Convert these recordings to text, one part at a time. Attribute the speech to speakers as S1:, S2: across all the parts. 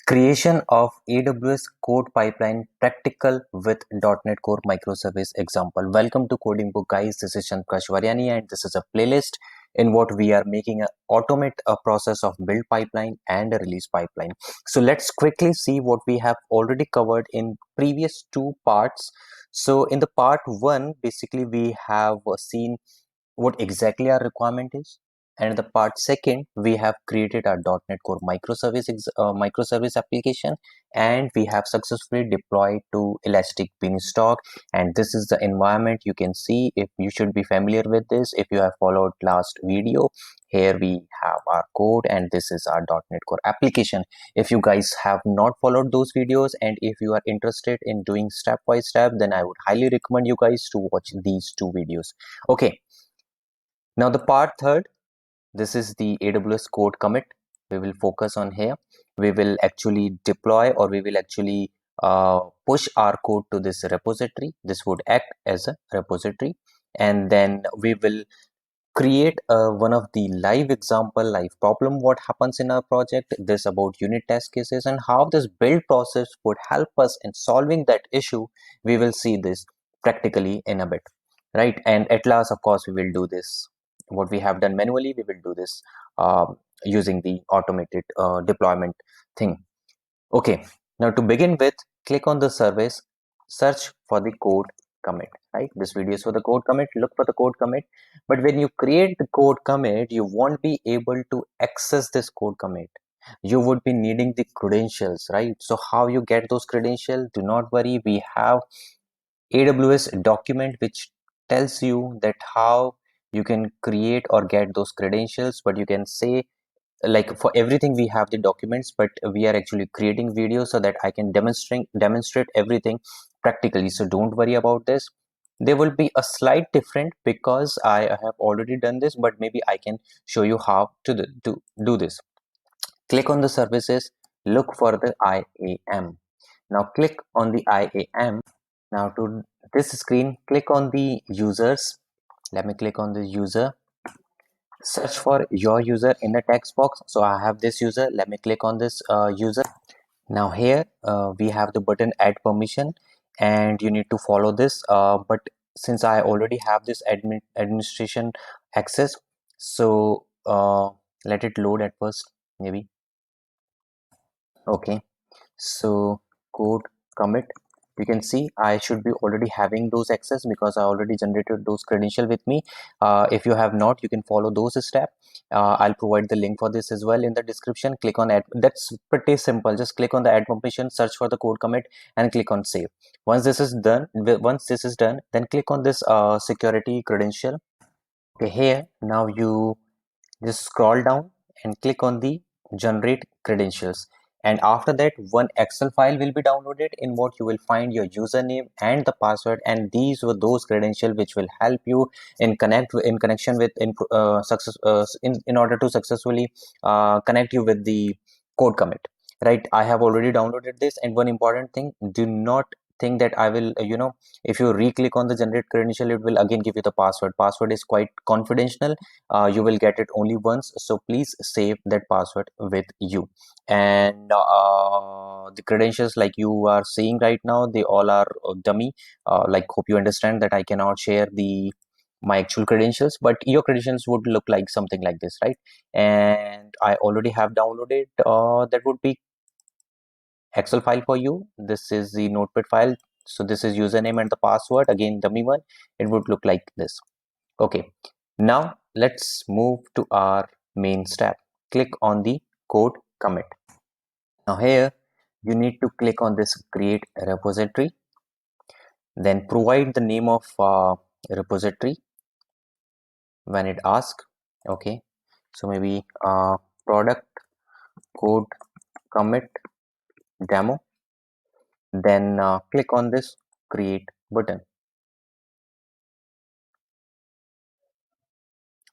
S1: Creation of AWS code pipeline practical with .NET Core microservice example. Welcome to Coding Book, guys. This is Shankar Shvaryani, and this is a playlist in what we are making automate a process of build pipeline and a release pipeline. So let's quickly see what we have already covered in previous two parts. So in the part one, basically we have seen what exactly our requirement is. And in the part second, we have created our .NET Core microservice application, and we have successfully deployed to Elastic Beanstalk. And this is the environment you can see. If you should be familiar with this, if you have followed last video, here we have our code, and this is our .NET Core application. If you guys have not followed those videos, and if you are interested in doing step by step, then I would highly recommend you guys to watch these two videos. Okay. Now the part third, this is the AWS code commit. We will focus on here. We will actually deploy, or we will actually push our code to this repository. This would act as a repository. And then we will create one of the live example, live problem, what happens in our project, this about unit test cases and how this build process would help us in solving that issue. We will see this practically in a bit, right? And at last, of course, we will do this. What we have done manually, we will do this using the automated deployment thing. Okay, now to begin with, click on the service, search for the code commit, right? This video is for the code commit, look for the code commit. But when you create the code commit, you won't be able to access this code commit. You would be needing the credentials, right? So how you get those credentials? Do not worry, we have AWS document which tells you that how you can create or get those credentials. But you can say, like, for everything we have the documents, but we are actually creating videos so that I can demonstrate everything practically. So don't worry about this. There will be a slight different because I have already done this, but maybe I can show you how to do this. Click on the services, look for the IAM. Now click on the IAM. Now to this screen, click on the users. Let me click on the user. Search for your user in the text box. So I have this user. Let me click on this user. Now here we have the button add permission, and you need to follow this. But since I already have this administration access, so let it load at first, maybe. Okay, so code commit, you can see I should be already having those access because I already generated those credential with me. If you have not, you can follow those steps. I'll provide the link for this as well in the description. Click on add. That's pretty simple. Just click on the add permission, search for the code commit, and click on save. Once this is done, then click on this security credential. Okay, here now you just scroll down and click on the generate credentials, and after that one Excel file will be downloaded in what you will find your username and the password, and these were those credentials which will help you in connection with in order to successfully connect you with the code commit, right? I have already downloaded this. And one important thing, do not think that I will if you re-click on the generate credential, it will again give you the password is quite confidential. You will get it only once, so please save that password with you. And the credentials like you are seeing right now, they all are dummy. Like, hope you understand that I cannot share the my actual credentials, but your credentials would look like something like this, right? And I already have downloaded that would be Excel file for you. This is the notepad file. So this is username and the password, again dummy one. It would look like this. Okay, now let's move to our main step. Click on the code commit. Now here you need to click on this create repository, then provide the name of repository when it asks. Okay, so maybe product code commit demo, then click on this create button.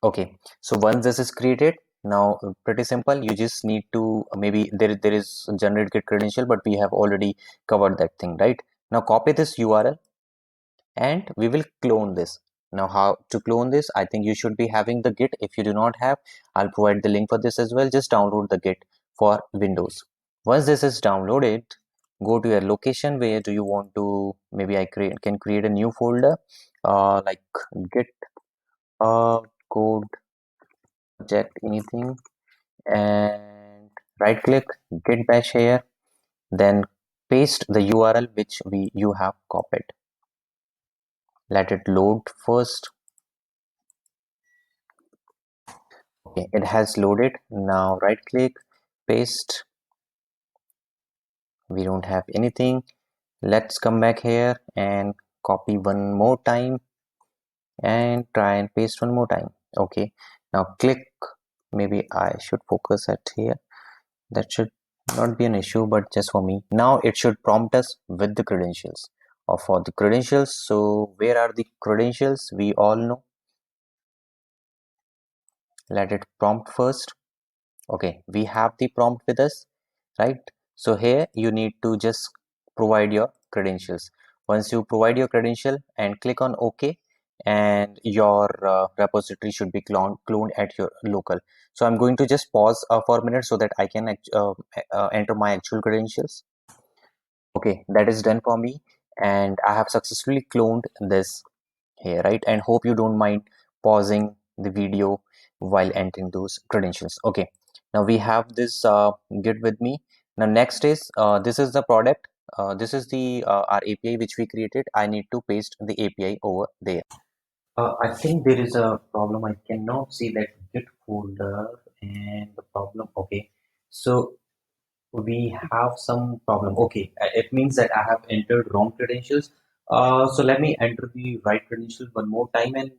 S1: Okay, so once this is created, now pretty simple. You just need to maybe there is generate get credential, but we have already covered that thing, right? Now copy this URL and we will clone this. Now how to clone this? I think you should be having the Git. If you do not have, I'll provide the link for this as well. Just download the Git for Windows. Once this is downloaded, go to your location. Where do you want to, maybe I can create a new folder, like git code project anything, and right click, git bash here, then paste the URL which you have copied. Let it load first. Okay, it has loaded. Now right click, paste. We don't have anything. Let's come back here and copy one more time and try and paste one more time. Okay, now click. Maybe I should focus at here. That should not be an issue, but just for me. Now it should prompt us with the credentials, or for the credentials. So where are the credentials? We all know. Let it prompt first. Okay, we have the prompt with us, right? So here you need to just provide your credentials. Once you provide your credential and click on OK, and your repository should be cloned at your local. So I'm going to just pause for a minute so that I can enter my actual credentials. Okay, that is done for me, and I have successfully cloned this here, right? And hope you don't mind pausing the video while entering those credentials. Okay, now we have this git with me. Now next is this is the product. This is the our API which we created. I need to paste the API over there. I think there is a problem. I cannot see that git folder and the problem. Okay, so we have some problem. Okay, it means that I have entered wrong credentials. So let me enter the right credentials one more time, and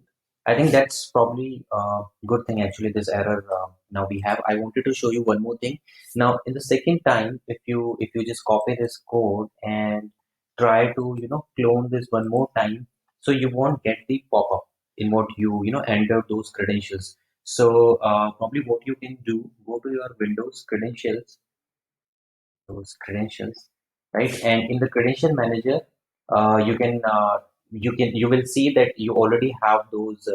S1: I think that's probably a good thing actually. This error now we have. I wanted to show you one more thing. Now in the second time, if you just copy this code and try to clone this one more time, so you won't get the pop-up in what you entered those credentials. So probably what you can do, go to your Windows credentials, those credentials, right? And in the credential manager, you will see that you already have those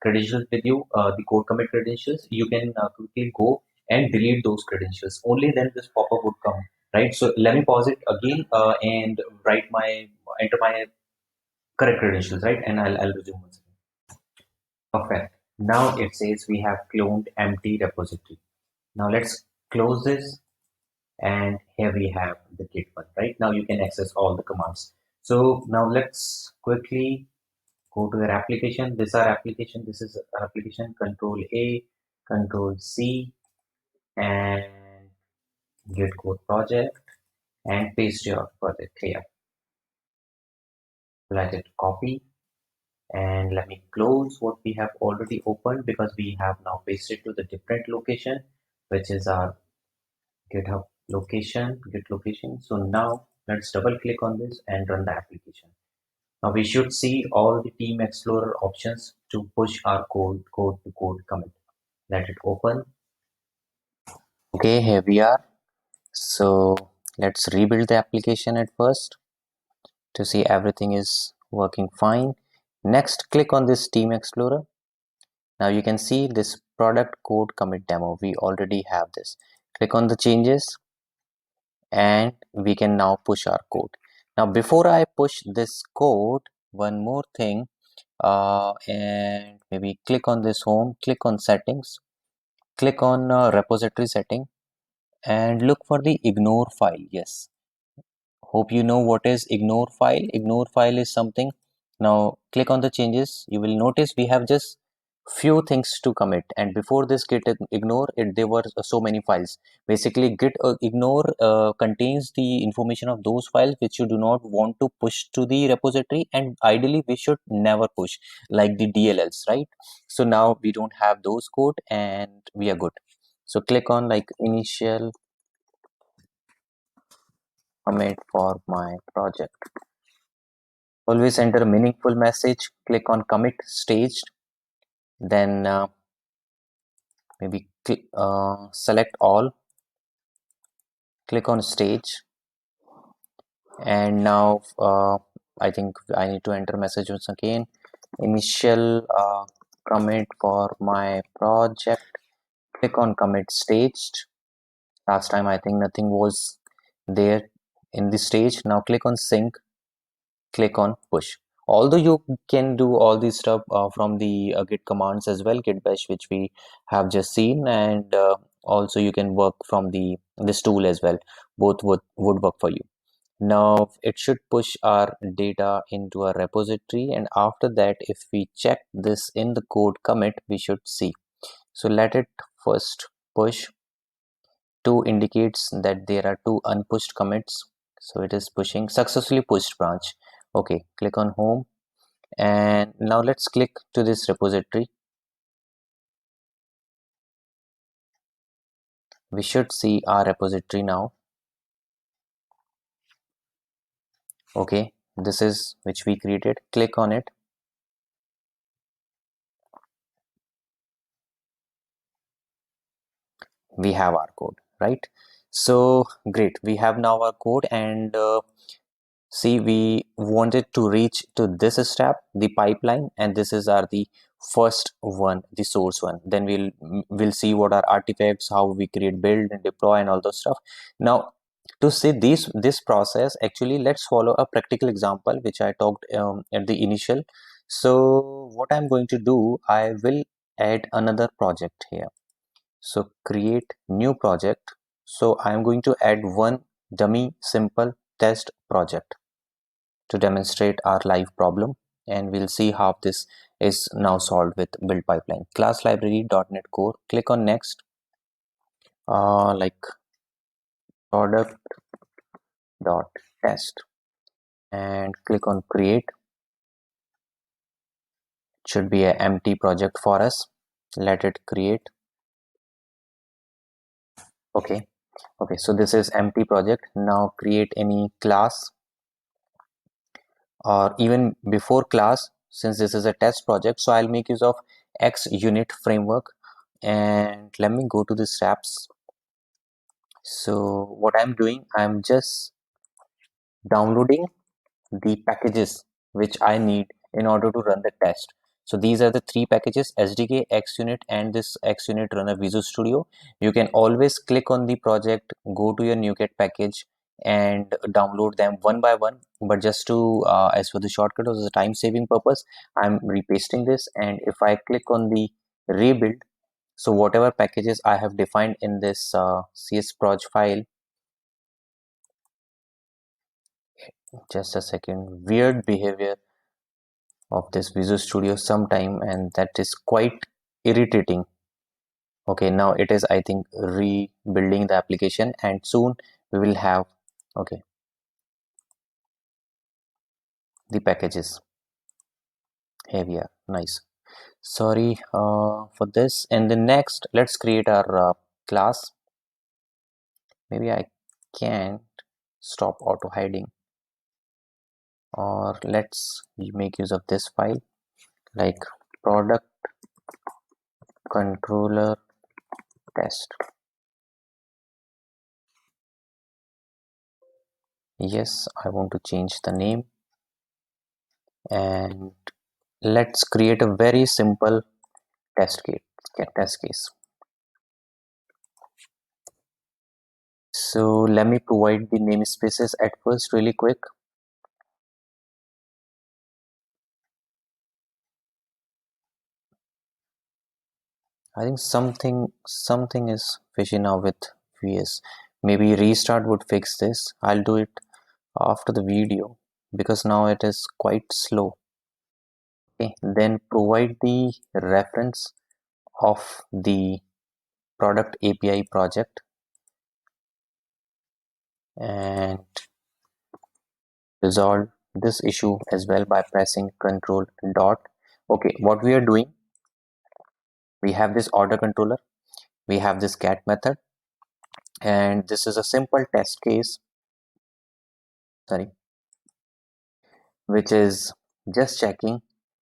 S1: credentials with you, the code commit credentials. You can quickly go and delete those credentials. Only then this pop-up would come, right? So let me pause it again and enter my correct credentials, right? And I'll resume once again. Perfect. Now it says we have cloned empty repository. Now let's close this, and here we have the git one. Right now you can access all the commands. So now let's quickly go to your application. This our application. This is our application. Control A, Control C, and git code project, and paste your project here. Let it copy, and let me close what we have already opened, because we have now pasted to the different location, which is our GitHub location, Git location. So now let's double click on this and run the application. Now we should see all the Team Explorer options to push our code to code commit. Let it open. Okay, here we are. So let's rebuild the application at first to see everything is working fine. Next, click on this Team Explorer. Now you can see this product code commit demo. We already have this. Click on the changes, and we can now push our code. Now before I push this code, one more thing, and maybe click on this home, click on settings, click on repository setting, and look for the ignore file. Yes, hope you know what is ignore file. Ignore file is something. Now click on the changes. You will notice we have just few things to commit, and before this git ignore it, there were so many files. Basically git ignore contains the information of those files which you do not want to push to the repository, and ideally we should never push, like the DLLs, right? So now we don't have those code and we are good. So click on like initial commit for my project. Always enter a meaningful message. Click on commit staged, then maybe select all, click on stage, and now I think I need to enter message once again. Initial commit for my project. Click on commit staged. Last time I think nothing was there in this stage. Now click on sync, click on push. Although you can do all this stuff from the git commands as well, git bash, which we have just seen, and also you can work from the this tool as well. Both would work for you. Now it should push our data into a repository, and after that, if we check this in the code commit, we should see. So let it first push. 2 indicates that there are 2 unpushed commits. So it is pushing successfully pushed branch. Okay, click on home, and now let's click to this repository. We should see our repository now. Okay, this is which we created. Click on it. We have our code, right? So great, we have now our code, and see, we wanted to reach to this step, the pipeline, and this is our the first one, the source one. Then we'll see what are artifacts, how we create, build, and deploy, and all those stuff. Now, to see this process, actually, let's follow a practical example which I talked at the initial. So, what I'm going to do, I will add another project here. So, create new project. So, I'm going to add one dummy simple test project to demonstrate our live problem, and we'll see how this is now solved with build pipeline. Class library .NET Core, click on next, like product dot test, and click on create. It should be an empty project for us. Let it create. Okay, okay, so this is empty project. Now create any class, or even before class, since this is a test project, so I'll make use of XUnit framework. And let me go to the steps. So what I'm doing, I'm just downloading the packages which I need in order to run the test. So these are the 3 packages: SDK, XUnit, and this XUnit Runner Visual Studio. You can always click on the project, go to your NuGet package, and download them one by one. But just to, as for the shortcut or the time saving purpose, I'm repasting this. And if I click on the rebuild, so whatever packages I have defined in this csproj file, just a second, weird behavior of this Visual Studio sometime, and that is quite irritating. Okay, now it is, I think, rebuilding the application, and soon we will have, okay, the packages. Here we are. Nice. Sorry for this. And the next, let's create our class. Maybe I can stop auto hiding, or let's make use of this file, like product controller test. Yes, I want to change the name, and let's create a very simple test case. So let me provide the namespaces at first really quick. I think something is fishy now with VS. Maybe restart would fix this. I'll do it after the video because now it is quite slow. Okay, then provide the reference of the product API project, and resolve this issue as well by pressing control dot. Okay, what we are doing, we have this order controller, we have this get method, and this is a simple test case, sorry, which is just checking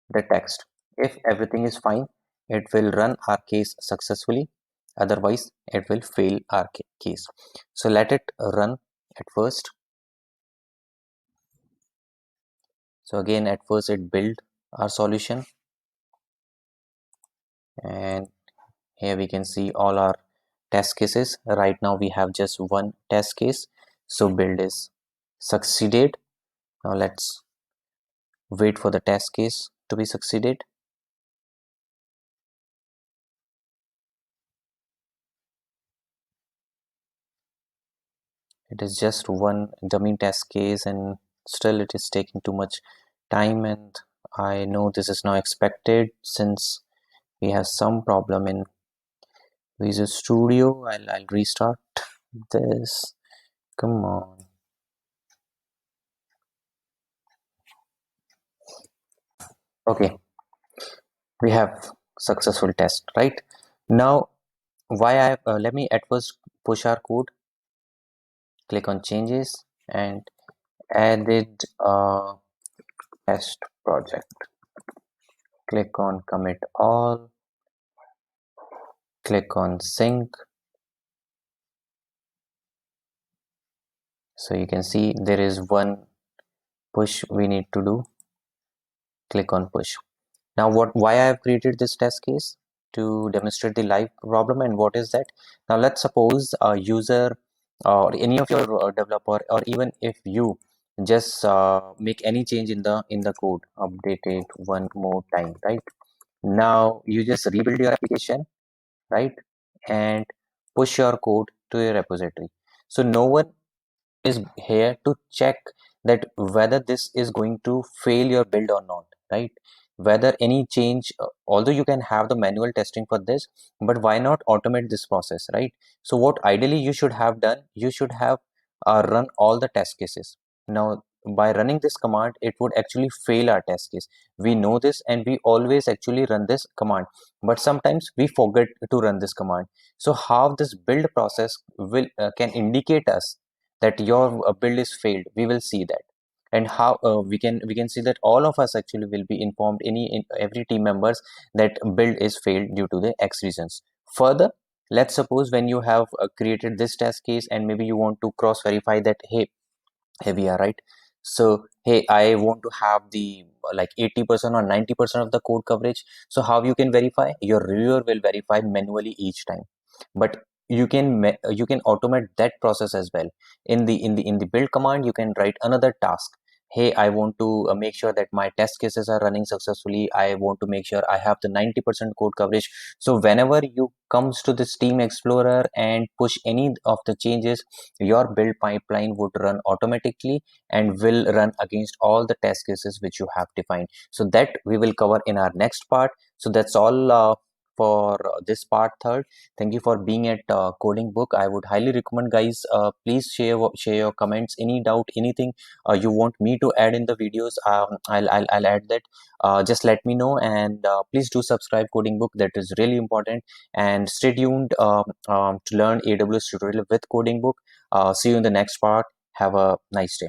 S1: the text. If everything is fine, it will run our case successfully, otherwise it will fail our case. So let it run at first. So again, at first it build our solution, and here we can see all our test cases. Right now we have just one test case, so build is succeeded. Now let's wait for the test case to be succeeded. It is just one dummy test case and still it is taking too much time, and I know this is not expected since we have some problem in Visual Studio. I'll restart this. Come on. Okay, we have successful test, right? Now, let me at first push our code, click on changes and added test project. Click on commit all, click on sync. So you can see there is one push we need to do. Click on push. Now why I have created this test case? To demonstrate the live problem. And what is that? Now let's suppose a user or any of your developer, or even if you just make any change in the code, update it one more time, right? Now you just rebuild your application, right? And push your code to your repository. So no one is here to check that whether this is going to fail your build or not, right? Whether any change, although you can have the manual testing for this, but why not automate this process, right? So what ideally you should have done, you should have run all the test cases. Now by running this command, it would actually fail our test case. We know this and we always actually run this command, but sometimes we forget to run this command. So how this build process will can indicate us that your build is failed, we will see that. And how we can see that all of us actually will be informed, every team members, that build is failed due to the X reasons. Further, let's suppose when you have created this test case and maybe you want to cross verify that, hey, we are right. So hey, I want to have the like 80% or 90% of the code coverage. So how you can verify? Your reviewer will verify manually each time, but you can automate that process as well. In the build command, you can write another task. Hey, I want to make sure that my test cases are running successfully. I want to make sure I have the 90% code coverage. So whenever you comes to the Steam Explorer and push any of the changes, your build pipeline would run automatically and will run against all the test cases which you have defined. So that we will cover in our next part. So that's all for this part third. Thank you for being at Coding Book. I would highly recommend, guys, please share your comments, any doubt, anything you want me to add in the videos. I'll add that. Just let me know, and please do subscribe Coding Book. That is really important. And stay tuned to learn AWS tutorial with Coding Book. See you in the next part. Have a nice day.